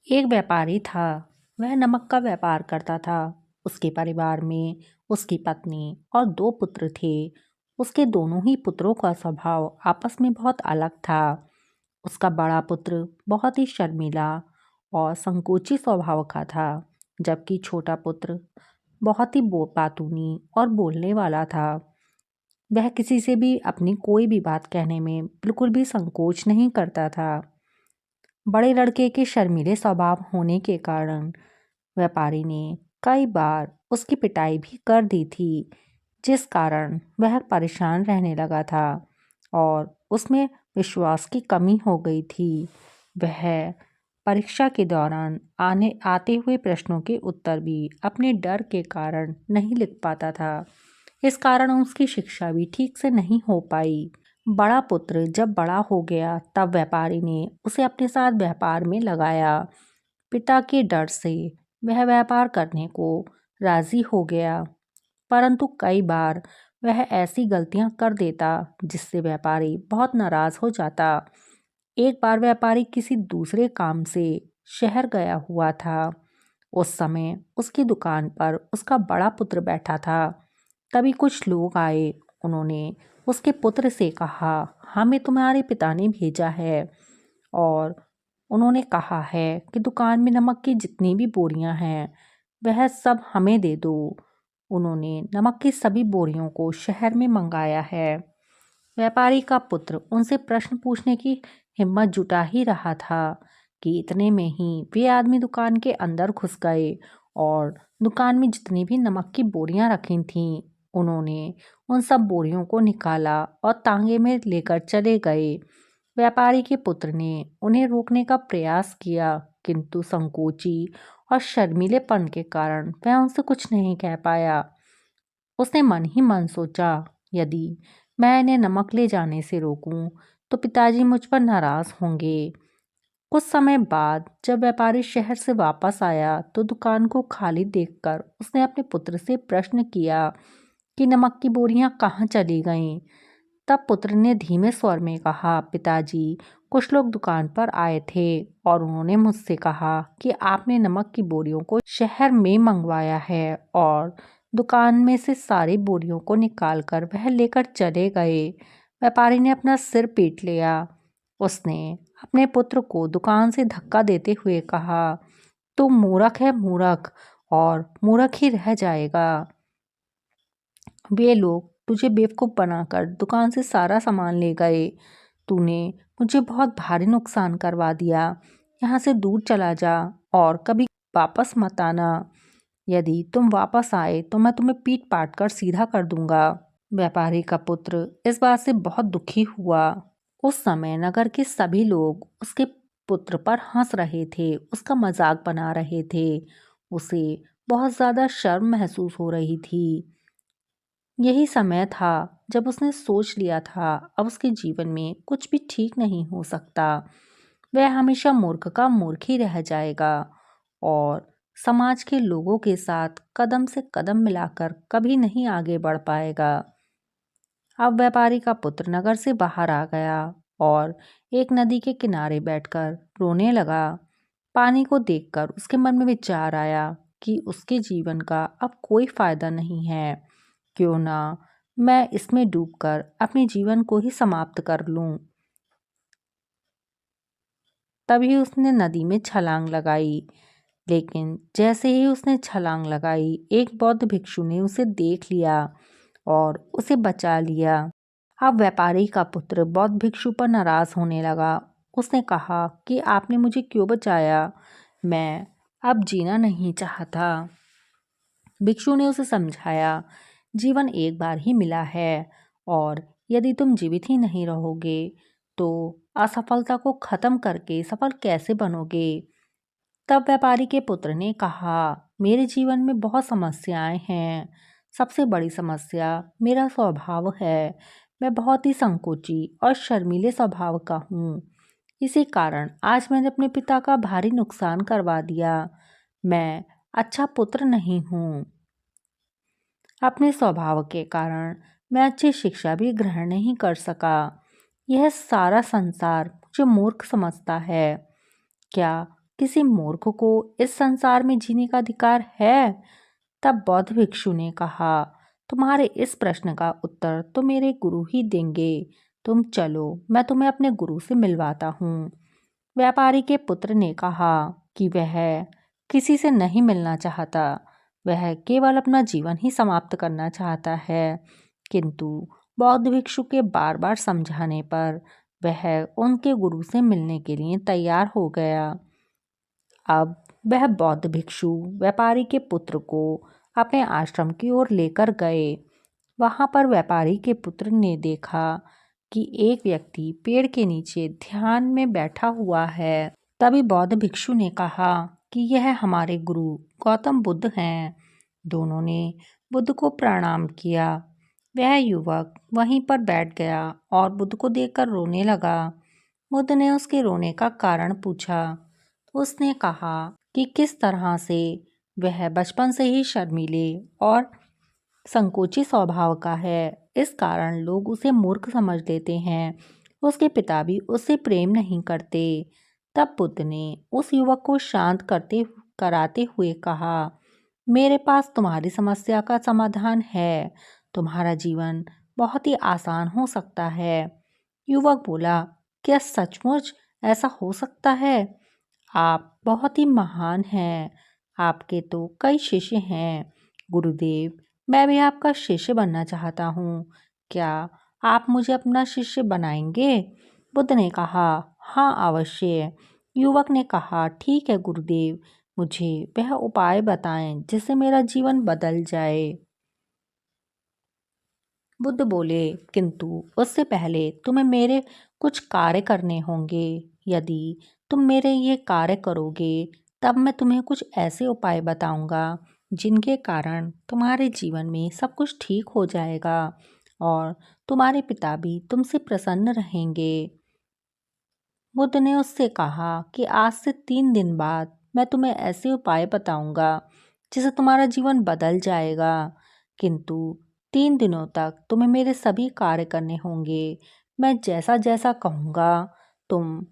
एक व्यापारी था। वह नमक का व्यापार करता था। उसके परिवार में उसकी पत्नी और दो पुत्र थे। उसके दोनों ही पुत्रों का स्वभाव आपस में बहुत अलग था। उसका बड़ा पुत्र बहुत ही शर्मीला और संकोची स्वभाव का था, जबकि छोटा पुत्र बहुत ही बातूनी और बोलने वाला था। वह किसी से भी अपनी कोई भी बात कहने में बिल्कुल भी संकोच नहीं करता था। बड़े लड़के के शर्मीले स्वभाव होने के कारण व्यापारी ने कई बार उसकी पिटाई भी कर दी थी, जिस कारण वह परेशान रहने लगा था और उसमें विश्वास की कमी हो गई थी। वह परीक्षा के दौरान आने आते हुए प्रश्नों के उत्तर भी अपने डर के कारण नहीं लिख पाता था। इस कारण उसकी शिक्षा भी ठीक से नहीं हो पाई। बड़ा पुत्र जब बड़ा हो गया तब व्यापारी ने उसे अपने साथ व्यापार में लगाया। पिता के डर से वह व्यापार करने को राजी हो गया, परंतु कई बार वह ऐसी गलतियां कर देता जिससे व्यापारी बहुत नाराज हो जाता। एक बार व्यापारी किसी दूसरे काम से शहर गया हुआ था। उस समय उसकी दुकान पर उसका बड़ा पुत्र बैठा था। तभी कुछ लोग आए। उन्होंने उसके पुत्र से कहा, हमें तुम्हारे पिता ने भेजा है और उन्होंने कहा है कि दुकान में नमक की जितनी भी बोरियां हैं वह सब हमें दे दो। उन्होंने नमक की सभी बोरियों को शहर में मंगाया है। व्यापारी का पुत्र उनसे प्रश्न पूछने की हिम्मत जुटा ही रहा था कि इतने में ही वे आदमी दुकान के अंदर घुस गए और दुकान में जितनी भी नमक की बोरियां रखी थीं उन्होंने उन सब बोरियों को निकाला और तांगे में लेकर चले गए। व्यापारी के पुत्र ने उन्हें रोकने का प्रयास किया, किंतु संकोची और शर्मीलेपन के कारण वह उनसे कुछ नहीं कह पाया। उसने मन ही मन सोचा, यदि मैं इन्हें नमक ले जाने से रोकूं तो पिताजी मुझ पर नाराज होंगे। कुछ समय बाद जब व्यापारी शहर से वापस आया तो दुकान को खाली देखकर उसने अपने पुत्र से प्रश्न किया कि नमक की बोरियां कहाँ चली गईं। तब पुत्र ने धीमे स्वर में कहा, पिताजी, कुछ लोग दुकान पर आए थे और उन्होंने मुझसे कहा कि आपने नमक की बोरियों को शहर में मंगवाया है और दुकान में से सारी बोरियों को निकालकर वह लेकर चले गए। व्यापारी ने अपना सिर पीट लिया। उसने अपने पुत्र को दुकान से धक्का देते हुए कहा, तू मूर्ख है, मूर्ख, और मूर्ख ही रह जाएगा। वे लोग तुझे बेवकूफ़ बनाकर दुकान से सारा सामान ले गए। तूने मुझे बहुत भारी नुकसान करवा दिया। यहाँ से दूर चला जा और कभी वापस मत आना। यदि तुम वापस आए तो मैं तुम्हें पीट पाट कर सीधा कर दूंगा। व्यापारी का पुत्र इस बात से बहुत दुखी हुआ। उस समय नगर के सभी लोग उसके पुत्र पर हंस रहे थे, उसका मजाक बना रहे थे। उसे बहुत ज़्यादा शर्म महसूस हो रही थी। यही समय था जब उसने सोच लिया था अब उसके जीवन में कुछ भी ठीक नहीं हो सकता। वह हमेशा मूर्ख का मूर्ख ही रह जाएगा और समाज के लोगों के साथ कदम से कदम मिलाकर कभी नहीं आगे बढ़ पाएगा। अब व्यापारी का पुत्र नगर से बाहर आ गया और एक नदी के किनारे बैठकर रोने लगा। पानी को देखकर उसके मन में विचार आया कि उसके जीवन का अब कोई फायदा नहीं है। क्यों ना मैं इसमें डूबकर अपने जीवन को ही समाप्त कर लूं। तभी उसने नदी में छलांग लगाई। लेकिन जैसे ही उसने छलांग लगाई एक बौद्ध भिक्षु ने उसे देख लिया और उसे बचा लिया। अब व्यापारी का पुत्र बौद्ध भिक्षु पर नाराज होने लगा। उसने कहा कि आपने मुझे क्यों बचाया, मैं अब जीना नहीं चाहता। भिक्षु ने उसे समझाया, जीवन एक बार ही मिला है और यदि तुम जीवित ही नहीं रहोगे तो असफलता को खत्म करके सफल कैसे बनोगे। तब व्यापारी के पुत्र ने कहा, मेरे जीवन में बहुत समस्याएं हैं। सबसे बड़ी समस्या मेरा स्वभाव है। मैं बहुत ही संकोची और शर्मीले स्वभाव का हूँ। इसी कारण आज मैंने अपने पिता का भारी नुकसान करवा दिया। मैं अच्छा पुत्र नहीं हूँ। अपने स्वभाव के कारण मैं अच्छी शिक्षा भी ग्रहण नहीं कर सका। यह सारा संसार मुझे मूर्ख समझता है। क्या किसी मूर्ख को इस संसार में जीने का अधिकार है? तब बौद्ध भिक्षु ने कहा, तुम्हारे इस प्रश्न का उत्तर तो मेरे गुरु ही देंगे। तुम चलो, मैं तुम्हें अपने गुरु से मिलवाता हूँ। व्यापारी के पुत्र ने कहा कि वह किसी से नहीं मिलना चाहता, वह केवल अपना जीवन ही समाप्त करना चाहता है। किंतु बौद्ध भिक्षु के बार बार समझाने पर वह उनके गुरु से मिलने के लिए तैयार हो गया। अब वह बौद्ध भिक्षु व्यापारी के पुत्र को अपने आश्रम की ओर लेकर गए। वहां पर व्यापारी के पुत्र ने देखा कि एक व्यक्ति पेड़ के नीचे ध्यान में बैठा हुआ है। तभी बौद्ध भिक्षु ने कहा कि यह हमारे गुरु गौतम बुद्ध हैं। दोनों ने बुद्ध को प्रणाम किया। वह युवक वहीं पर बैठ गया और बुद्ध को देखकर रोने लगा। बुद्ध ने उसके रोने का कारण पूछा। उसने कहा कि किस तरह से वह बचपन से ही शर्मीले और संकोची स्वभाव का है, इस कारण लोग उसे मूर्ख समझ लेते हैं। उसके पिता भी उससे प्रेम नहीं करते। तब बुद्ध ने उस युवक को शांत कराते हुए कहा, मेरे पास तुम्हारी समस्या का समाधान है। तुम्हारा जीवन बहुत ही आसान हो सकता है। युवक बोला, क्या सचमुच ऐसा हो सकता है? आप बहुत ही महान हैं। आपके तो कई शिष्य हैं। गुरुदेव, मैं भी आपका शिष्य बनना चाहता हूँ। क्या आप मुझे अपना शिष्य बनाएंगे? बुद्ध ने कहा, हाँ अवश्य। युवक ने कहा, ठीक है गुरुदेव, मुझे वह उपाय बताएं जिससे मेरा जीवन बदल जाए। बुद्ध बोले, किंतु उससे पहले तुम्हें मेरे कुछ कार्य करने होंगे। यदि तुम मेरे ये कार्य करोगे तब मैं तुम्हें कुछ ऐसे उपाय बताऊंगा जिनके कारण तुम्हारे जीवन में सब कुछ ठीक हो जाएगा और तुम्हारे पिता भी तुमसे प्रसन्न रहेंगे। बुद्ध ने उससे कहा कि आज से 3 दिन बाद मैं तुम्हें ऐसे उपाय बताऊंगा जिससे तुम्हारा जीवन बदल जाएगा। किंतु 3 दिनों तक तुम्हें मेरे सभी कार्य करने होंगे। मैं जैसा जैसा कहूँगा तुम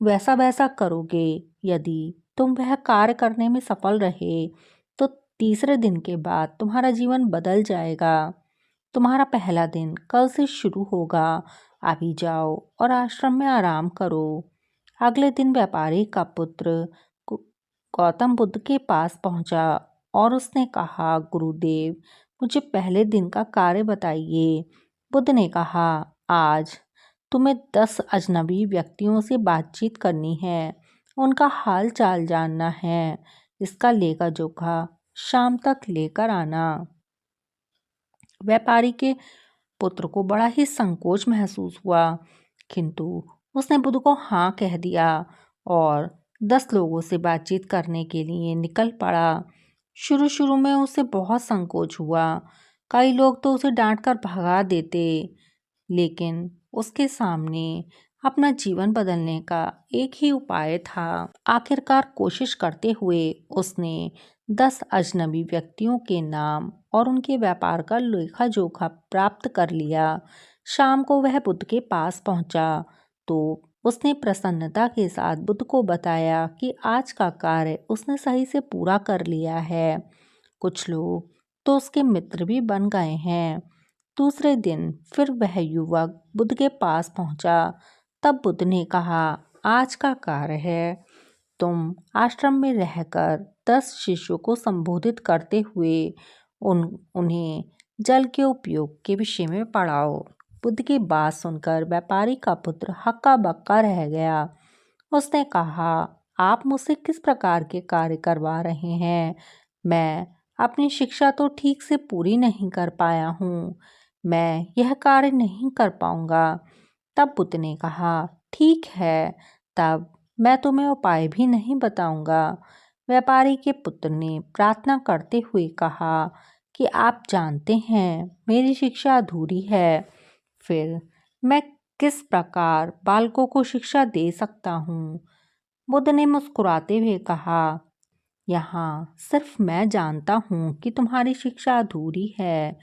वैसा वैसा करोगे। यदि तुम वह कार्य करने में सफल रहे तो तीसरे दिन के बाद तुम्हारा जीवन बदल जाएगा। तुम्हारा पहला दिन कल से शुरू होगा। अभी जाओ और आश्रम में आराम करो। अगले दिन व्यापारी का पुत्र गौ- गौतम बुद्ध के पास पहुंचा और उसने कहा, गुरुदेव, मुझे पहले दिन का कार्य बताइए। बुद्ध ने कहा, आज तुम्हें 10 अजनबी व्यक्तियों से बातचीत करनी है। उनका हाल चाल जानना है। इसका लेखा जोखा शाम तक लेकर आना। व्यापारी के पुत्र को बड़ा ही संकोच महसूस हुआ, किंतु उसने बुद्ध को हाँ कह दिया और 10 लोगों से बातचीत करने के लिए निकल पड़ा। शुरू शुरू में उसे बहुत संकोच हुआ। कई लोग तो उसे डांट कर भगा देते, लेकिन उसके सामने अपना जीवन बदलने का एक ही उपाय था। आखिरकार कोशिश करते हुए उसने 10 अजनबी व्यक्तियों के नाम और उनके व्यापार का लेखा जोखा प्राप्त कर लिया। शाम को वह बुद्ध के पास पहुंचा तो उसने प्रसन्नता के साथ बुद्ध को बताया कि आज का कार्य उसने सही से पूरा कर लिया है। कुछ लोग तो उसके मित्र भी बन गए हैं। दूसरे दिन फिर वह युवक बुद्ध के पास पहुंचा। तब बुद्ध ने कहा, आज का कार्य है, तुम आश्रम में रहकर 10 शिष्यों को संबोधित करते हुए उन्हें जल के उपयोग के विषय में पढ़ाओ। बुद्ध की बात सुनकर व्यापारी का पुत्र हक्का बक्का रह गया। उसने कहा, आप मुझसे किस प्रकार के कार्य करवा रहे हैं? मैं अपनी शिक्षा तो ठीक से पूरी नहीं कर पाया हूँ। मैं यह कार्य नहीं कर पाऊंगा। तब बुद्ध ने कहा, ठीक है, तब मैं तुम्हें उपाय भी नहीं बताऊंगा। व्यापारी के पुत्र ने प्रार्थना करते हुए कहा कि आप जानते हैं मेरी शिक्षा अधूरी है, फिर मैं किस प्रकार बालकों को शिक्षा दे सकता हूँ? बुद्ध ने मुस्कुराते हुए कहा, यहाँ सिर्फ मैं जानता हूँ कि तुम्हारी शिक्षा अधूरी है,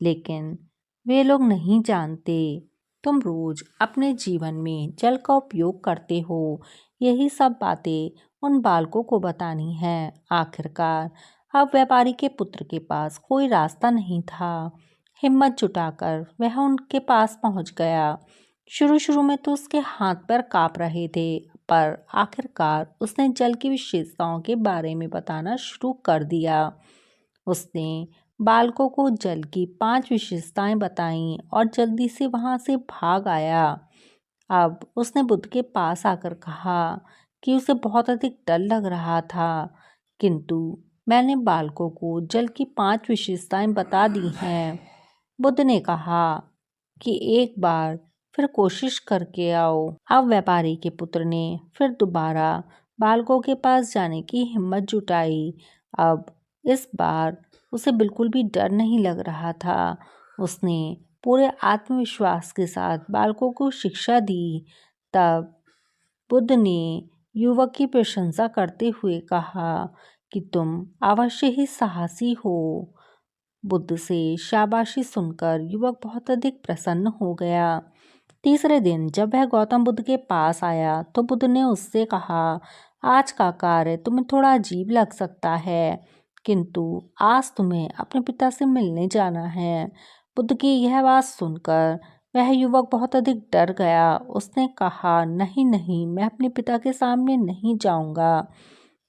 लेकिन वे लोग नहीं जानते। तुम रोज अपने जीवन में जल का उपयोग करते हो। यही सब बातें उन बालकों को बतानी है। आखिरकार अब व्यापारी के पुत्र के पास कोई रास्ता नहीं था। हिम्मत जुटाकर वह उनके पास पहुंच गया। शुरू शुरू में तो उसके हाथ पैर कांप रहे थे, पर आखिरकार उसने जल की विशेषताओं के बारे में बताना शुरू कर दिया। उसने बालकों को जल की 5 विशेषताएं बताईं और जल्दी से वहां से भाग आया। अब उसने बुद्ध के पास आकर कहा कि उसे बहुत अधिक डर लग रहा था, किंतु मैंने बालकों को जल की 5 विशेषताएं बता दी हैं। बुद्ध ने कहा कि एक बार फिर कोशिश करके आओ। अब व्यापारी के पुत्र ने फिर दोबारा बालकों के पास जाने की हिम्मत जुटाई। अब इस बार उसे बिल्कुल भी डर नहीं लग रहा था। उसने पूरे आत्मविश्वास के साथ बालकों को शिक्षा दी। तब बुद्ध ने युवक की प्रशंसा करते हुए कहा कि तुम अवश्य ही साहसी हो। बुद्ध से शाबाशी सुनकर युवक बहुत अधिक प्रसन्न हो गया। तीसरे दिन जब वह गौतम बुद्ध के पास आया तो बुद्ध ने उससे कहा, आज का कार्य तुम्हें थोड़ा अजीब लग सकता है, किंतु आज तुम्हें अपने पिता से मिलने जाना है। बुद्ध की यह बात सुनकर वह युवक बहुत अधिक डर गया। उसने कहा, नहीं नहीं, मैं अपने पिता के सामने नहीं जाऊंगा।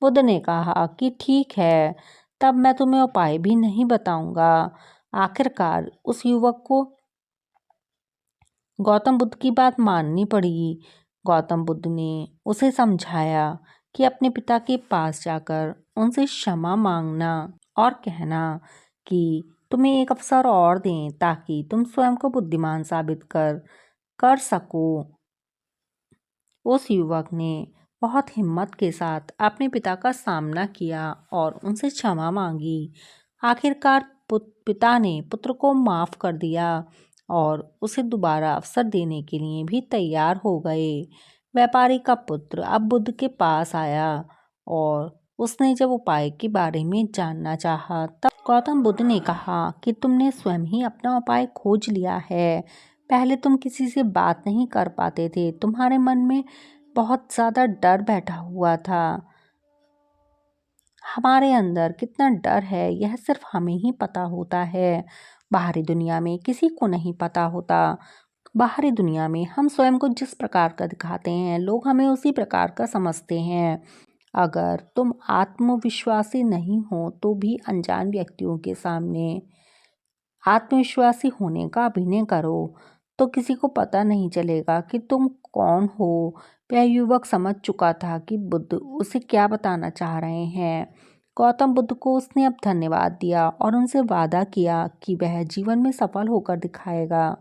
बुद्ध ने कहा कि ठीक है, तब मैं तुम्हें उपाय भी नहीं बताऊंगा। आखिरकार उस युवक को गौतम बुद्ध की बात माननी पड़ी। गौतम बुद्ध ने उसे समझाया कि अपने पिता के पास जाकर उनसे क्षमा मांगना और कहना कि तुम्हें एक अवसर और दें ताकि तुम स्वयं को बुद्धिमान साबित कर सको। उस युवक ने बहुत हिम्मत के साथ अपने पिता का सामना किया और उनसे क्षमा मांगी। आखिरकार पिता ने पुत्र को माफ कर दिया और उसे दोबारा अवसर देने के लिए भी तैयार हो गए। व्यापारी का पुत्र अब बुद्ध के पास आया और उसने जब उपाय के बारे में जानना चाहा तब गौतम बुद्ध ने कहा कि तुमने स्वयं ही अपना उपाय खोज लिया है। पहले तुम किसी से बात नहीं कर पाते थे, तुम्हारे मन में बहुत ज़्यादा डर बैठा हुआ था। हमारे अंदर कितना डर है यह सिर्फ हमें ही पता होता है, बाहरी दुनिया में किसी को नहीं पता होता। बाहरी दुनिया में हम स्वयं को जिस प्रकार का दिखाते हैं, लोग हमें उसी प्रकार का समझते हैं। अगर तुम आत्मविश्वासी नहीं हो तो भी अनजान व्यक्तियों के सामने आत्मविश्वासी होने का अभिनय करो, तो किसी को पता नहीं चलेगा कि तुम कौन हो। वह युवक समझ चुका था कि बुद्ध उसे क्या बताना चाह रहे हैं। गौतम बुद्ध को उसने अब धन्यवाद दिया और उनसे वादा किया कि वह जीवन में सफल होकर दिखाएगा।